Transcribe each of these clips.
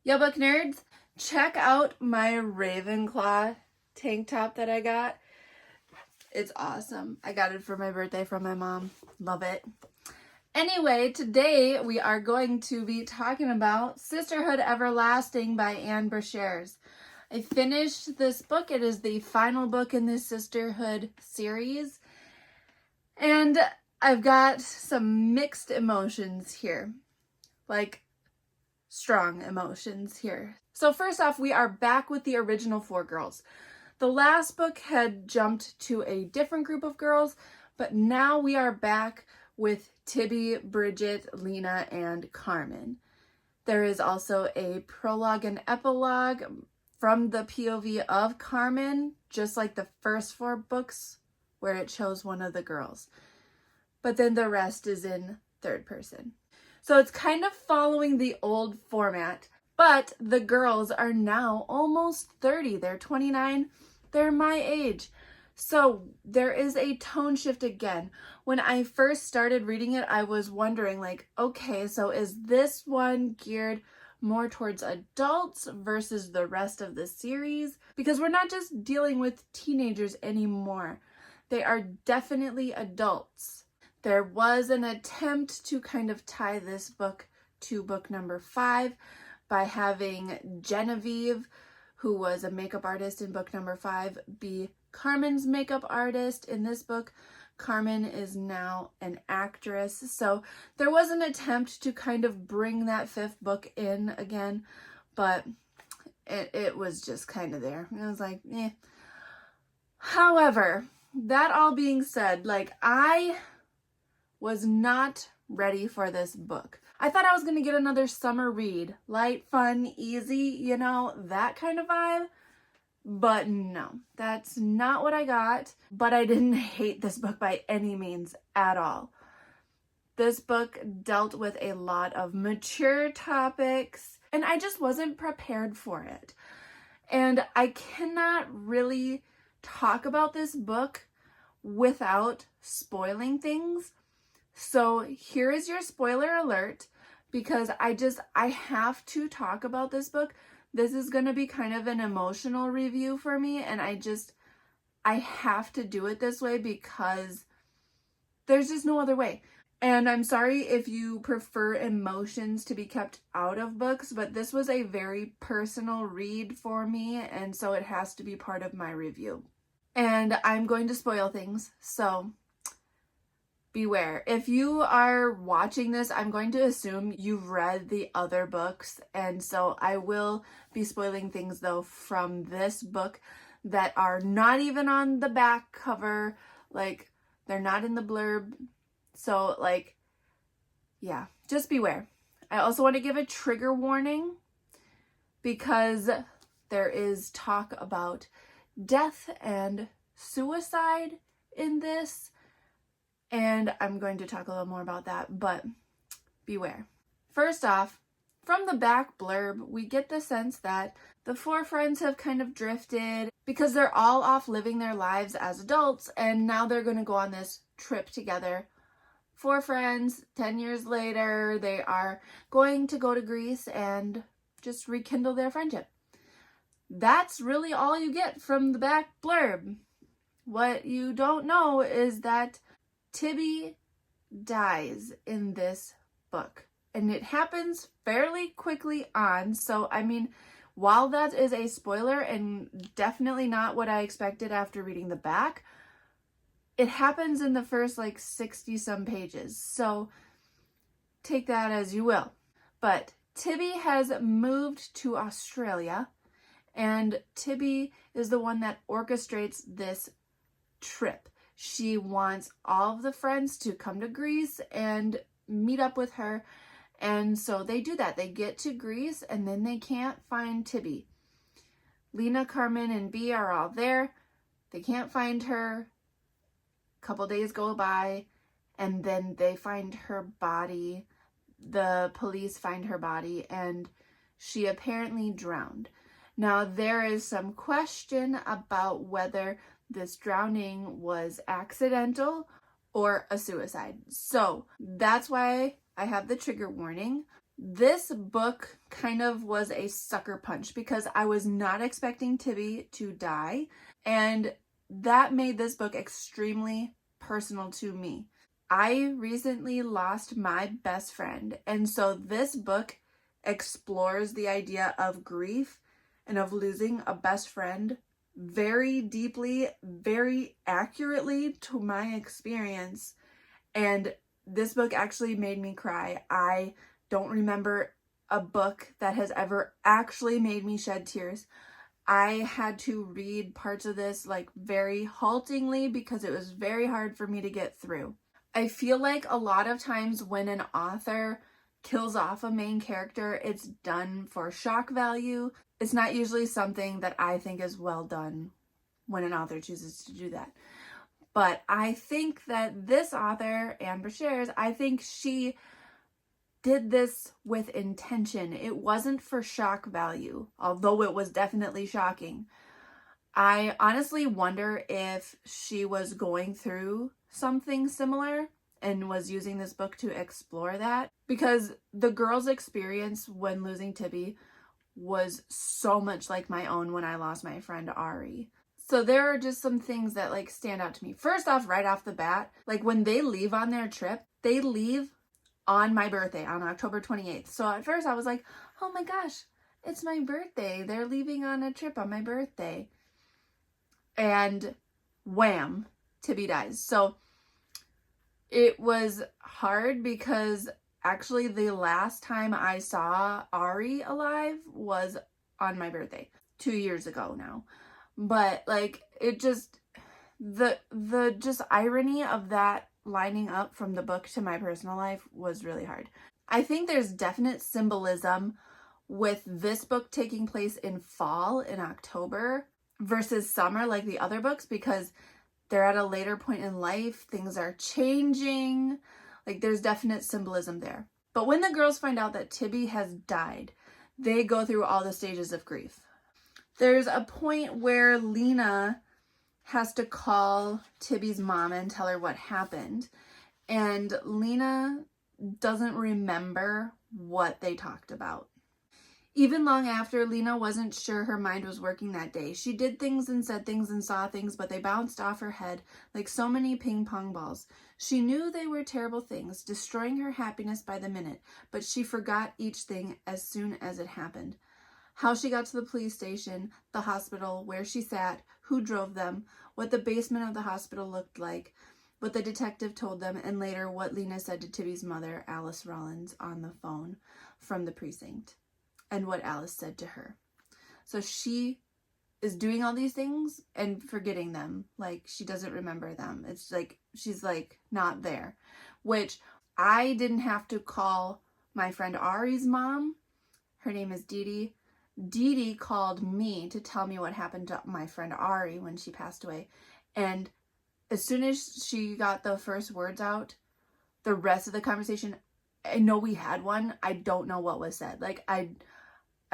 Yo, book nerds, check out my Ravenclaw tank top that I got. It's awesome. I got it for my birthday from my mom. Love it. Anyway, today we are going to be talking about Sisterhood Everlasting by Ann Brashares. I finished this book. It is the final book in this Sisterhood series. And I've got some mixed emotions here. Like, strong emotions here. So first off, we are back with the original 4 girls. The last book had jumped to a different group of girls, but now we are back with Tibby, Bridget, Lena, and Carmen. There is also a prologue and epilogue from the POV of Carmen, just like the first 4 books where it shows one of the girls. But then the rest is in third person. So it's kind of following the old format, but the girls are now almost 30. They're 29. They're my age. So there is a tone shift again. When I first started reading it, I was wondering like, okay, so is this one geared more towards adults versus the rest of the series? Because we're not just dealing with teenagers anymore. They are definitely adults. There was an attempt to kind of tie this book to book number 5 by having Genevieve, who was a makeup artist in book number 5, be Carmen's makeup artist in this book. Carmen is now an actress. So there was an attempt to kind of bring that 5th book in again, but it was just kind of there. I was like, eh. However, that all being said, like, I was not ready for this book. I thought I was going to get another summer read. Light, fun, easy, you know, that kind of vibe. But no, that's not what I got. But I didn't hate this book by any means at all. This book dealt with a lot of mature topics, and I just wasn't prepared for it. And I cannot really talk about this book without spoiling things. So here is your spoiler alert, because I have to talk about this book. This is going to be kind of an emotional review for me, and I have to do it this way because there's just no other way. And I'm sorry if you prefer emotions to be kept out of books, but this was a very personal read for me, and so it has to be part of my review. And I'm going to spoil things, so beware. If you are watching this, I'm going to assume you've read the other books, and so I will be spoiling things though from this book that are not even on the back cover, like they're not in the blurb. So like, yeah, just beware. I also want to give a trigger warning because there is talk about death and suicide in this. And I'm going to talk a little more about that, but beware. First off, from the back blurb, we get the sense that the 4 friends have kind of drifted because they're all off living their lives as adults, and now they're going to go on this trip together. 4 friends, 10 years later, they are going to go to Greece and just rekindle their friendship. That's really all you get from the back blurb. What you don't know is that Tibby dies in this book, and it happens fairly quickly on. So, I mean, while that is a spoiler and definitely not what I expected after reading the back, it happens in the first like 60 some pages. So take that as you will. But Tibby has moved to Australia, and Tibby is the one that orchestrates this trip. She wants all of the friends to come to Greece and meet up with her. And so they do that. They get to Greece and then they can't find Tibby. Lena, Carmen, and Bea are all there. They can't find her. A couple days go by and then they find her body. The police find her body and she apparently drowned. Now there is some question about whether this drowning was accidental or a suicide. So that's why I have the trigger warning. This book kind of was a sucker punch because I was not expecting Tibby to die, and that made this book extremely personal to me. I recently lost my best friend, and so this book explores the idea of grief and of losing a best friend very deeply, very accurately to my experience. And this book actually made me cry. I don't remember a book that has ever actually made me shed tears. I had to read parts of this like very haltingly because it was very hard for me to get through. I feel like a lot of times when an author kills off a main character, it's done for shock value. It's not usually something that I think is well done when an author chooses to do that. But I think that this author, Ann Brashares, I think she did this with intention. It wasn't for shock value, although it was definitely shocking. I honestly wonder if she was going through something similar and was using this book to explore that, because the girl's experience when losing Tibby was so much like my own when I lost my friend Ari. So there are just some things that like stand out to me. First off, right off the bat, like when they leave on their trip, they leave on my birthday on October 28th. So at first I was like, oh my gosh, it's my birthday. They're leaving on a trip on my birthday. And wham, Tibby dies. So it was hard because actually the last time I saw Ari alive was on my birthday 2 years ago now. But like it just, the just irony of that lining up from the book to my personal life was really hard. I think there's definite symbolism with this book taking place in fall, in October, versus summer like the other books, because they're at a later point in life, things are changing, like there's definite symbolism there. But when the girls find out that Tibby has died, they go through all the stages of grief. There's a point where Lena has to call Tibby's mom and tell her what happened, and Lena doesn't remember what they talked about. Even long after, Lena wasn't sure her mind was working that day. She did things and said things and saw things, but they bounced off her head like so many ping pong balls. She knew they were terrible things, destroying her happiness by the minute, but she forgot each thing as soon as it happened. How she got to the police station, the hospital, where she sat, who drove them, what the basement of the hospital looked like, what the detective told them, and later what Lena said to Tibby's mother, Alice Rollins, on the phone from the precinct, and what Alice said to her. So she is doing all these things and forgetting them. Like, she doesn't remember them. It's like, she's like not there. Which I didn't have to call my friend Ari's mom. Her name is Dee Dee. Dee Dee called me to tell me what happened to my friend Ari when she passed away. And as soon as she got the first words out, the rest of the conversation, I know we had one, I don't know what was said. Like, I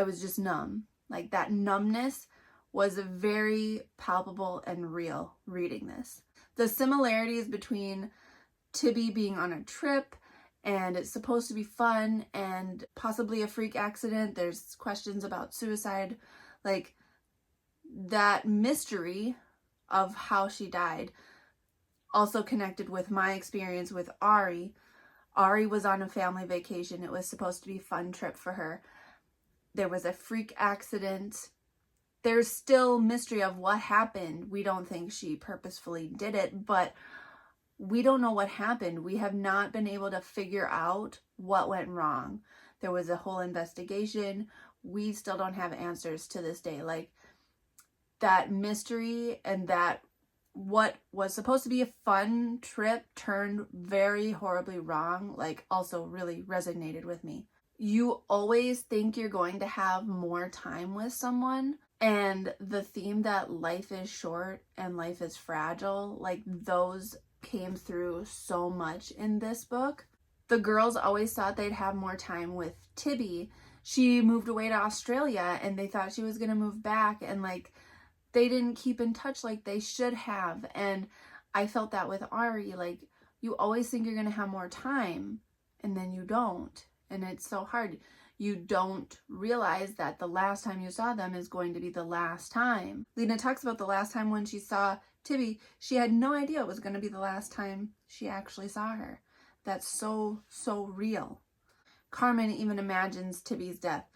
was just numb. Like, that numbness was very palpable and real reading this. The similarities between Tibby being on a trip and it's supposed to be fun and possibly a freak accident. There's questions about suicide. Like, that mystery of how she died also connected with my experience with Ari. Ari was on a family vacation. It was supposed to be a fun trip for her. There was a freak accident. There's still mystery of what happened. We don't think she purposefully did it, but we don't know what happened. We have not been able to figure out what went wrong. There was a whole investigation. We still don't have answers to this day. Like, that mystery and that what was supposed to be a fun trip turned very horribly wrong, like, also really resonated with me. You always think you're going to have more time with someone, and the theme that life is short and life is fragile, like, those came through so much in this book. The girls always thought they'd have more time with Tibby. She moved away to Australia and they thought she was going to move back, and like, they didn't keep in touch like they should have. And I felt that with Ari. Like, you always think you're going to have more time and then you don't. and it's so hard. You don't realize that the last time you saw them is going to be the last time. Lena talks about the last time when she saw Tibby, she had no idea it was going to be the last time she actually saw her. That's so real. Carmen even imagines Tibby's death.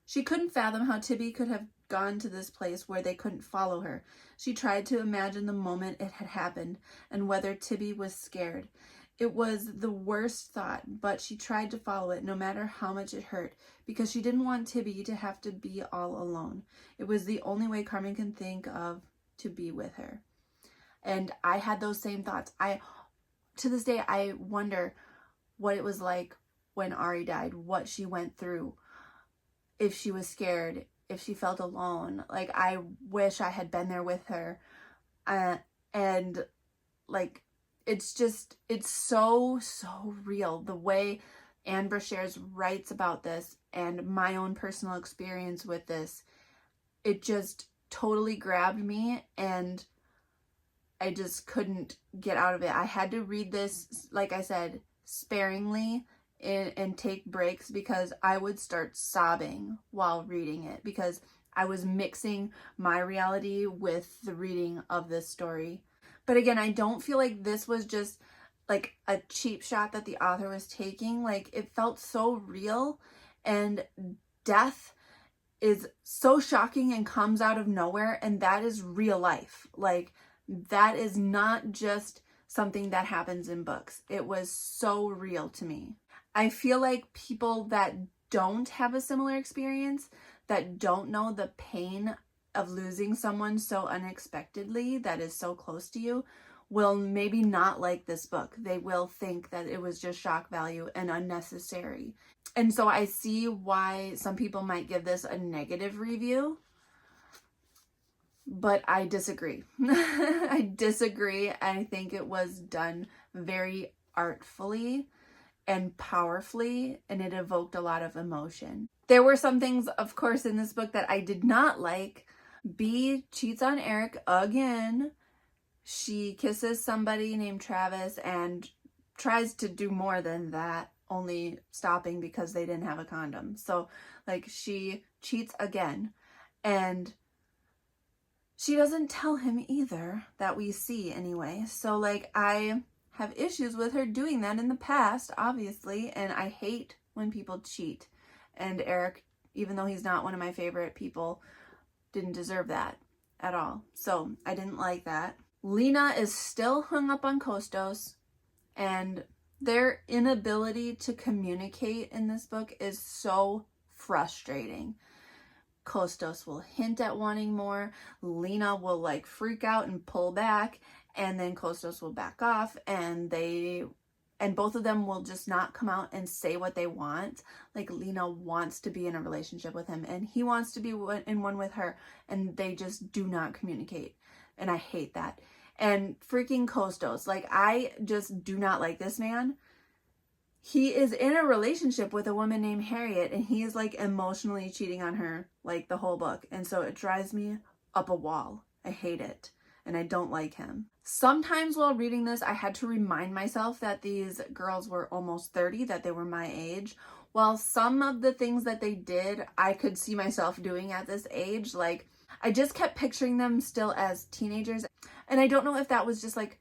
She couldn't fathom how Tibby could have gone to this place where they couldn't follow her. She tried to imagine the moment it had happened and whether Tibby was scared. It was the worst thought, but she tried to follow it no matter how much it hurt, because she didn't want Tibby to have to be all alone. It was the only way Carmen can think of to be with her. And I had those same thoughts. To this day, I wonder what it was like when Ari died, what she went through, if she was scared, if she felt alone. Like, I wish I had been there with her. And like, it's so real. The way Ann Brashares writes about this and my own personal experience with this, it just totally grabbed me, and I just couldn't get out of it. I had to read this, like I said, sparingly and take breaks, because I would start sobbing while reading it, because I was mixing my reality with the reading of this story. But again, I don't feel like this was just like a cheap shot that the author was taking. Like, it felt so real, and death is so shocking and comes out of nowhere, and that is real life. Like, that is not just something that happens in books. It was so real to me. I feel like people that don't have a similar experience, that don't know the pain of losing someone so unexpectedly that is so close to you, will maybe not like this book. They will think that it was just shock value and unnecessary. And so I see why some people might give this a negative review, but I disagree. I disagree. I think it was done very artfully and powerfully, and it evoked a lot of emotion. There were some things, of course, in this book that I did not like. B cheats on Eric again. She kisses somebody named Travis and tries to do more than that, only stopping because they didn't have a condom. So, like, she cheats again. And she doesn't tell him either, that we see anyway. So, like, I have issues with her doing that in the past, obviously, and I hate when people cheat. And Eric, even though he's not one of my favorite people, didn't deserve that at all. So I didn't like that. Lena is still hung up on Kostos, and their inability to communicate in this book is so frustrating. Kostos will hint at wanting more. Lena will like freak out and pull back, and then Kostos will back off, and both of them will just not come out and say what they want. Like, Lena wants to be in a relationship with him, and he wants to be in one with her, and they just do not communicate. And I hate that. And freaking Kostos, like, I just do not like this man. He is in a relationship with a woman named Harriet, and he is like emotionally cheating on her like the whole book. And so it drives me up a wall. I hate it. And I don't like him. Sometimes while reading this, I had to remind myself that these girls were almost 30, that they were my age. While some of the things that they did, I could see myself doing at this age. Like, I just kept picturing them still as teenagers. And I don't know if that was just like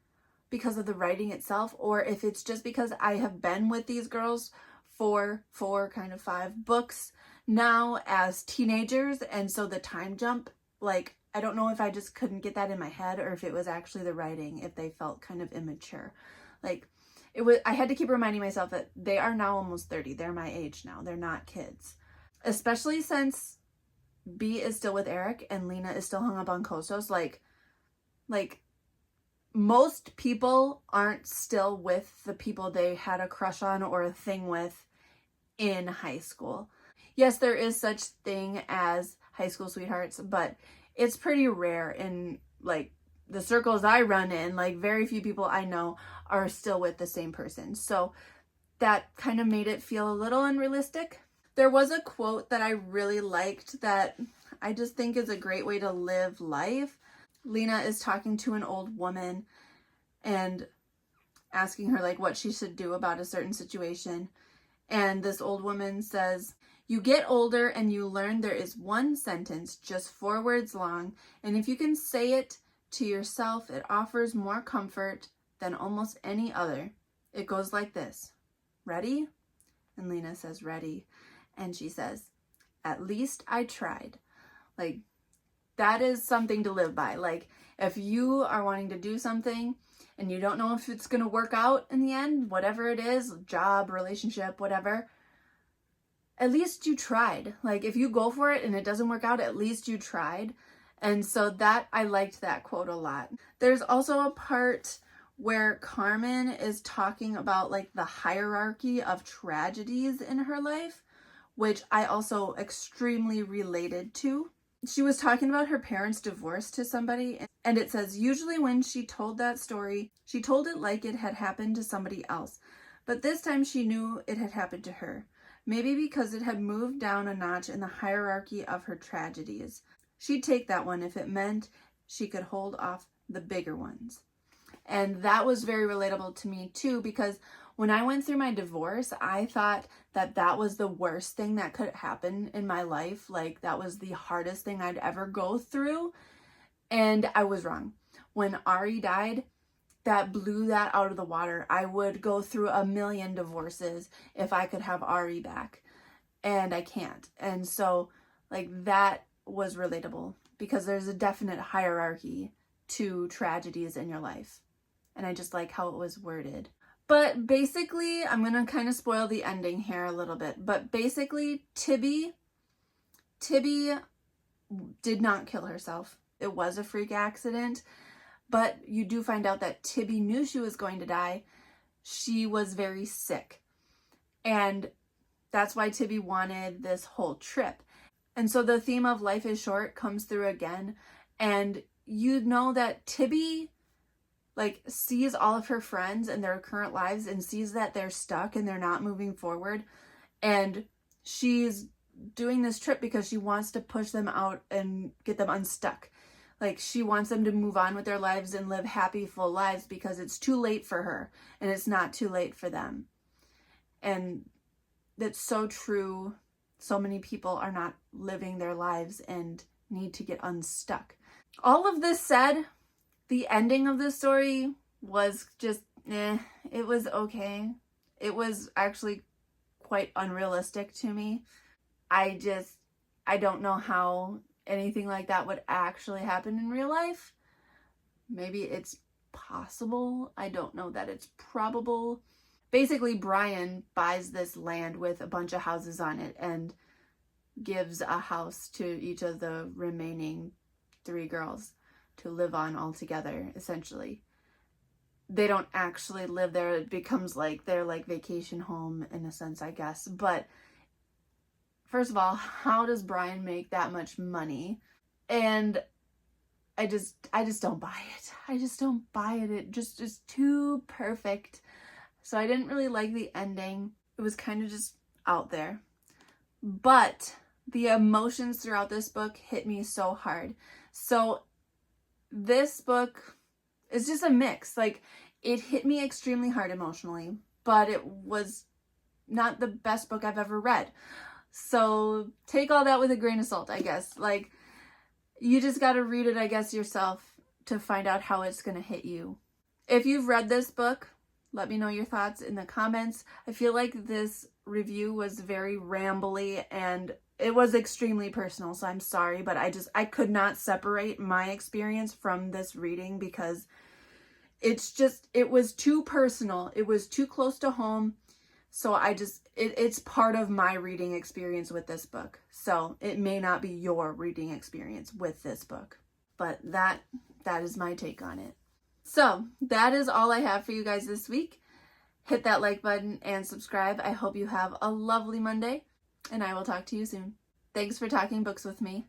because of the writing itself, or if it's just because I have been with these girls for 5 books now as teenagers. And so the time jump, like, I don't know if I just couldn't get that in my head, or if it was actually the writing, if they felt kind of immature. Like, I had to keep reminding myself that they are now almost 30. They're my age now. They're not kids. Especially since B is still with Eric and Lena is still hung up on Kostos. Like most people aren't still with the people they had a crush on or a thing with in high school. Yes, there is such thing as high school sweethearts, but it's pretty rare in like the circles I run in. Like, very few people I know are still with the same person. So that kind of made it feel a little unrealistic. There was a quote that I really liked that I just think is a great way to live life. Lena is talking to an old woman and asking her like what she should do about a certain situation. And this old woman says, "You get older and you learn there is one sentence, just 4 words long, and if you can say it to yourself, it offers more comfort than almost any other. It goes like this. Ready?" And Lena says, "Ready." And she says, "At least I tried." Like, that is something to live by. Like, if you are wanting to do something and you don't know if it's going to work out in the end, whatever it is, job, relationship, whatever, at least you tried. Like, if you go for it and it doesn't work out, at least you tried. And so that, I liked that quote a lot. There's also a part where Carmen is talking about like the hierarchy of tragedies in her life, which I also extremely related to. She was talking about her parents' divorce to somebody, and it says, "Usually when she told that story, she told it like it had happened to somebody else. But this time she knew it had happened to her. Maybe because it had moved down a notch in the hierarchy of her tragedies. She'd take that one if it meant she could hold off the bigger ones." And that was very relatable to me too, because when I went through my divorce, I thought that that was the worst thing that could happen in my life. Like, that was the hardest thing I'd ever go through. And I was wrong. When Ari died, that blew that out of the water. I would go through a million divorces if I could have Ari back. And I can't. And so, like, that was relatable because there's a definite hierarchy to tragedies in your life. And I just like how it was worded. But basically, I'm going to kind of spoil the ending here a little bit. But basically, Tibby did not kill herself. It was a freak accident. But you do find out that Tibby knew she was going to die. She was very sick. And that's why Tibby wanted this whole trip. And so the theme of life is short comes through again. And you know that Tibby like sees all of her friends and their current lives and sees that they're stuck and they're not moving forward. And she's doing this trip because she wants to push them out and get them unstuck. Like, she wants them to move on with their lives and live happy, full lives because it's too late for her and it's not too late for them. And that's so true. So many people are not living their lives and need to get unstuck. All of this said, the ending of this story was just, it was okay. It was actually quite unrealistic to me. I don't know how anything like that would actually happen in real life. Maybe it's possible. I don't know that it's probable. Basically, Brian buys this land with a bunch of houses on it and gives a house to each of the remaining 3 girls to live on all together, essentially. They don't actually live there. It becomes like their like vacation home in a sense, I guess. But first of all, how does Brian make that much money? And I just don't buy it. I just don't buy it. It just is too perfect. So I didn't really like the ending. It was kind of just out there. But the emotions throughout this book hit me so hard. So this book is just a mix. Like, it hit me extremely hard emotionally, but it was not the best book I've ever read. So take all that with a grain of salt, I guess. Like, you just got to read it, I guess, yourself to find out how it's going to hit you. If you've read this book, let me know your thoughts in the comments. I feel like this review was very rambly and it was extremely personal, so I'm sorry, but I could not separate my experience from this reading because it was too personal. It was too close to home. So it's part of my reading experience with this book. So it may not be your reading experience with this book, but that is my take on it. So that is all I have for you guys this week. Hit that like button and subscribe. I hope you have a lovely Monday, and I will talk to you soon. Thanks for talking books with me.